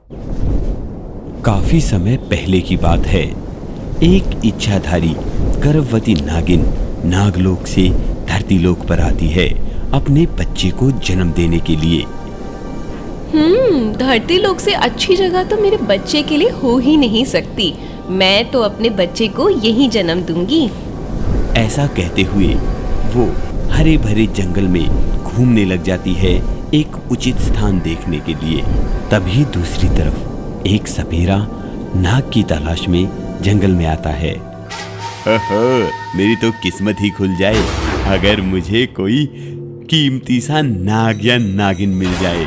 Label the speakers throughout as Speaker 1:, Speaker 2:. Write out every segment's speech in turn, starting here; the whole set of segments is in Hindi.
Speaker 1: काफी समय पहले की बात है। एक इच्छाधारी गर्भवती नागिन नागलोक से धरतीलोक पर आती है अपने बच्चे को जन्म देने के लिए।
Speaker 2: धरतीलोक से अच्छी जगह तो मेरे बच्चे के लिए हो ही नहीं सकती। मैं तो अपने बच्चे को यहीं जन्म दूंगी।
Speaker 1: ऐसा कहते हुए वो हरे भरे जंगल में घूमने लग जाती है एक उचित स्थान देखने के लिए। तभी दूसरी तरफ एक सपेरा नाग की तलाश में जंगल में आता है। मेरी तो किस्मत ही खुल जाए अगर मुझे कोई कीमती सा नाग या नागिन मिल जाए।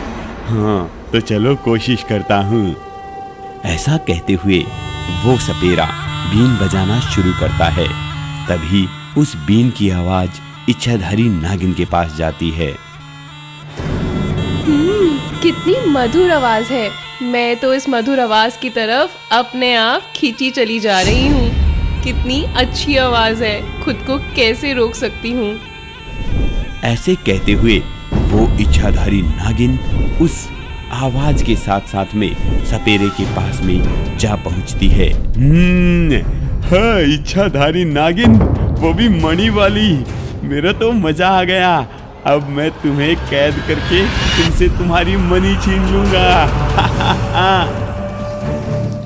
Speaker 1: हाँ तो चलो कोशिश करता हूँ। ऐसा कहते हुए वो सपेरा बीन बजाना शुरू करता है। तभी उस बीन की आवाज इच्छाधारी नागिन के पास जाती है।
Speaker 2: कितनी मधुर आवाज है। मैं तो इस मधुर आवाज की तरफ अपने आप खींची चली जा रही हूँ। कितनी अच्छी आवाज है, खुद को कैसे रोक सकती हूँ।
Speaker 1: ऐसे कहते हुए वो इच्छाधारी नागिन उस आवाज के साथ साथ में सपेरे के पास में जा पहुंचती है। हाँ, इच्छाधारी नागिन, वो भी मणि वाली। मेरा तो मजा आ गया। अब मैं तुम्हें कैद करके तुमसे तुम्हारी मणि छीन लूंगा।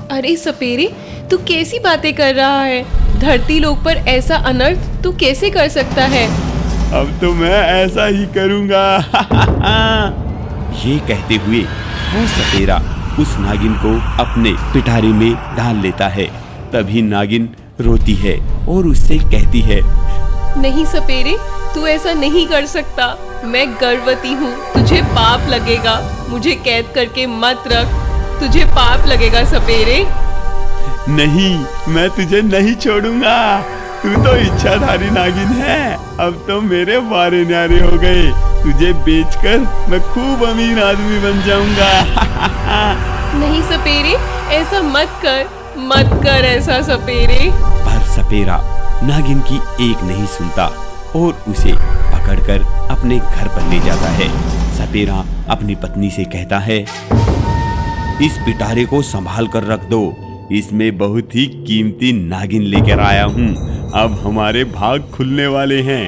Speaker 2: अरे सपेरे, तू कैसी बातें कर रहा है? धरतीलोक पर ऐसा अनर्थ तू कैसे कर सकता है?
Speaker 1: अब तो मैं ऐसा ही करूंगा। ये कहते हुए वो सपेरा उस नागिन को अपने पिटारे में डाल लेता है। तभी नागिन रोती है और उससे कहती है,
Speaker 2: नहीं सपेरे, तू ऐसा नहीं कर सकता। मैं गर्भवती हूँ, तुझे पाप लगेगा। मुझे कैद करके मत रख, तुझे पाप लगेगा सपेरे।
Speaker 1: नहीं, मैं तुझे नहीं छोड़ूंगा। तू तो इच्छाधारी नागिन है। अब तो मेरे वारे न्यारे हो गए। तुझे बेचकर मैं खूब अमीर आदमी बन जाऊंगा।
Speaker 2: नहीं सपेरे, ऐसा मत कर ऐसा सपेरे।
Speaker 1: पर सपेरा नागिन की एक नहीं सुनता और उसे पकड़कर अपने घर पर ले जाता है। सपेरा अपनी पत्नी से कहता है, इस पिटारे को संभाल कर रख दो। इसमें बहुत ही कीमती नागिन लेकर आया हूँ। अब हमारे भाग खुलने वाले हैं।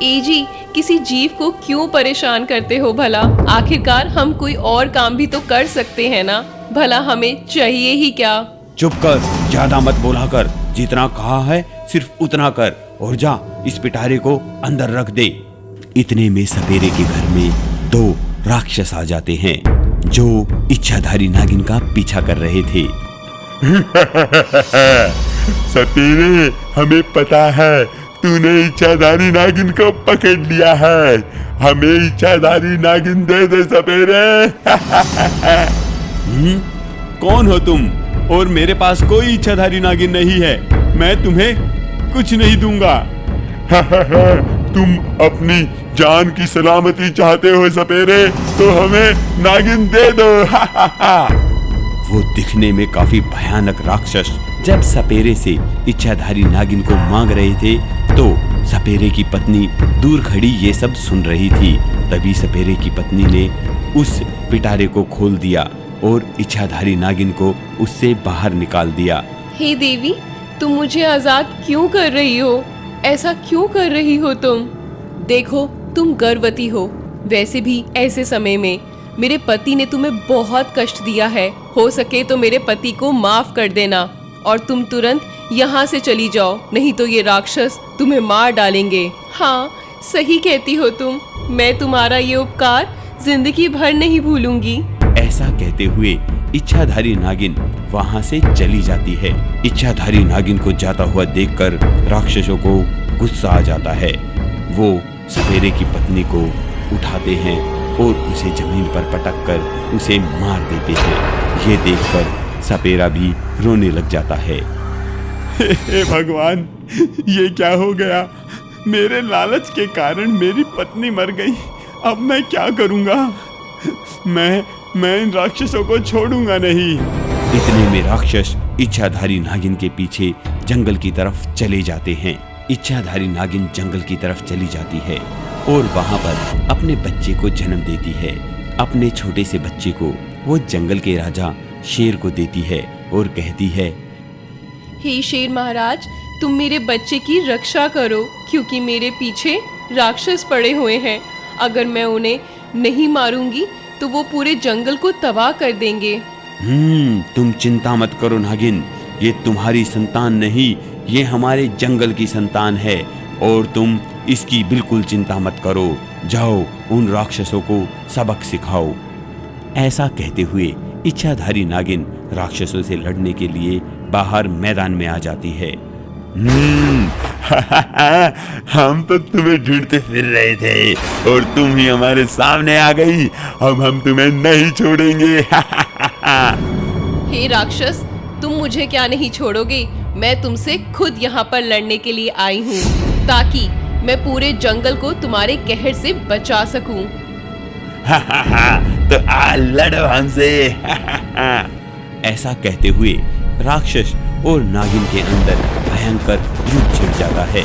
Speaker 2: ए जी, किसी जीव को क्यों परेशान करते हो भला? आखिरकार हम कोई और काम भी तो कर सकते हैं ना। भला हमें चाहिए ही क्या?
Speaker 1: चुप कर, ज्यादा मत बोला कर। जितना कहा है सिर्फ उतना कर और जा इस पिटारे को अंदर रख दे। इतने में सपेरे के घर में दो राक्षस आ जाते हैं जो इच्छाधारी नागिन का पीछा कर रहे थे।
Speaker 3: सपेरे, हमें पता है तूने इच्छाधारी नागिन को पकड़ लिया है। हमें इच्छाधारी नागिन दे दे सपेरे।
Speaker 1: कौन हो तुम? और मेरे पास कोई इच्छाधारी नागिन नहीं है। मैं तुम्हें कुछ नहीं दूंगा।
Speaker 3: तुम अपनी जान की सलामती चाहते हो सपेरे, तो हमें नागिन दे दो।
Speaker 1: वो दिखने में काफी भयानक राक्षस जब सपेरे से इच्छाधारी नागिन को मांग रहे थे तो सपेरे की पत्नी दूर खड़ी ये सब सुन रही थी। तभी सपेरे की पत्नी ने उस पिटारे को खोल दिया और इच्छाधारी नागिन को उससे बाहर निकाल दिया।
Speaker 2: हे देवी, तुम मुझे आजाद क्यों कर रही हो? ऐसा क्यों कर रही हो तुम? देखो, तुम गर्भवती हो। वैसे भी ऐसे समय में मेरे पति ने तुम्हें बहुत कष्ट दिया है। हो सके तो मेरे पति को माफ कर देना और तुम तुरंत यहाँ से चली जाओ, नहीं तो ये राक्षस तुम्हें मार डालेंगे। हाँ, सही कहती हो तुम। मैं तुम्हारा ये उपकार जिंदगी भर नहीं भूलूंगी।
Speaker 1: ऐसा कहते हुए इच्छाधारी नागिन वहां से चली जाती है। इच्छाधारी नागिन को जाता हुआ देखकर राक्षसों को गुस्सा आ जाता है। वो सपेरे की पत्नी को उठाते हैं और उसे जमीन पर पटक कर उसे मार देते हैं। ये देखकर सपेरा भी रोने लग जाता है। हे भगवान, ये क्या हो गया? मेरे लालच के कारण मेरी पत्नी मर गई। अब मैं क्या करूंगा? मैं इन राक्षसों को छोड़ूंगा नहीं। इतने में राक्षस इच्छाधारी नागिन के पीछे जंगल की तरफ चले जाते हैं। इच्छाधारी नागिन जंगल की तरफ चली जाती है और वहां पर अपने बच्चे को जन्म देती है। अपने छोटे से बच्चे को वो जंगल के राजा शेर को देती है और कहती है,
Speaker 2: हे शेर महाराज, तुम मेरे बच्चे की रक्षा करो, क्योंकि मेरे पीछे राक्षस पड़े हुए हैं। अगर मैं उन्हें नहीं मारूंगी तो वो पूरे जंगल को तबाह कर देंगे।
Speaker 1: तुम चिंता मत करो नागिन, ये तुम्हारी संतान नहीं, ये हमारे जंगल की संतान है और तुम इसकी बिल्कुल चिंता मत करो। जाओ उन राक्षसों को सबक सिखाओ। ऐसा कहते हुए इच्छाधारी नागिन राक्षसों से लड़ने के लिए बाहर मैदान में आ जाती है।
Speaker 3: हम तो तुम्हें ढूंढते फिर रहे थे और तुम ही हमारे सामने आ गई। अब हम तुम्हें नहीं छोड़ेंगे।
Speaker 2: हे राक्षस, तुम मुझे क्या नहीं छोड़ोगे? मैं तुमसे खुद यहाँ पर लड़ने के लिए आई हूँ, ताकि मैं पूरे जंगल को तुम्हारे कहर से बचा सकूं।
Speaker 3: तो आ लड़ो हमसे।
Speaker 1: ऐसा कहते हुए राक्षस और नागिन के अंदर भयंकर युद्ध छिड़ जाता है।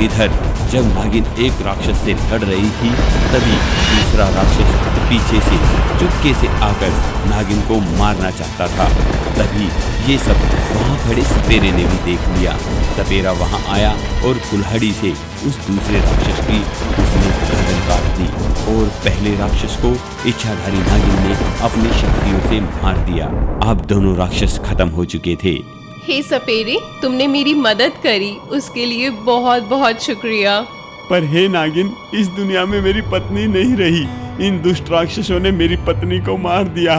Speaker 1: इधर जब नागिन एक राक्षस से लड़ रही थी, तभी दूसरा राक्षस पीछे से चुपके से आकर नागिन को मारना चाहता था। तभी ये सब वहाँ खड़े सपेरे ने भी देख लिया। सपेरा वहाँ आया और कुल्हाड़ी से उस दूसरे राक्षस की उसने गर्दन काट दी और पहले राक्षस को इच्छाधारी नागिन ने अपनी शक्तियों से मार दिया। अब दोनों राक्षस खत्म हो चुके थे।
Speaker 2: हे सपेरे, तुमने मेरी मदद करी, उसके लिए बहुत बहुत शुक्रिया।
Speaker 4: पर हे नागिन, इस दुनिया में मेरी पत्नी नहीं रही। इन दुष्ट राक्षसों ने मेरी पत्नी को मार दिया।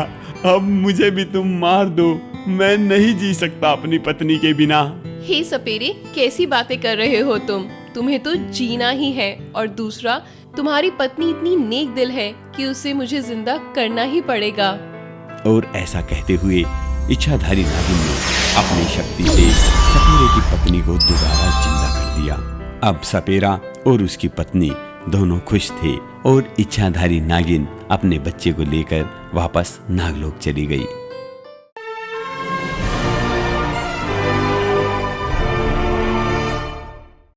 Speaker 4: अब मुझे भी तुम मार दो, मैं नहीं जी सकता अपनी पत्नी के बिना।
Speaker 2: हे सपेरे, कैसी बातें कर रहे हो तुम? तुम्हें तो जीना ही है, और दूसरा, तुम्हारी पत्नी इतनी नेक दिल है कि उसे मुझे जिंदा करना ही पड़ेगा।
Speaker 1: और ऐसा कहते हुए इच्छाधारी नागिन ने अपनी शक्ति से सपेरे की पत्नी को दोबारा जिंदा कर दिया। अब सपेरा और उसकी पत्नी दोनों खुश थे और इच्छाधारी नागिन अपने बच्चे को लेकर वापस नागलोक चली गई।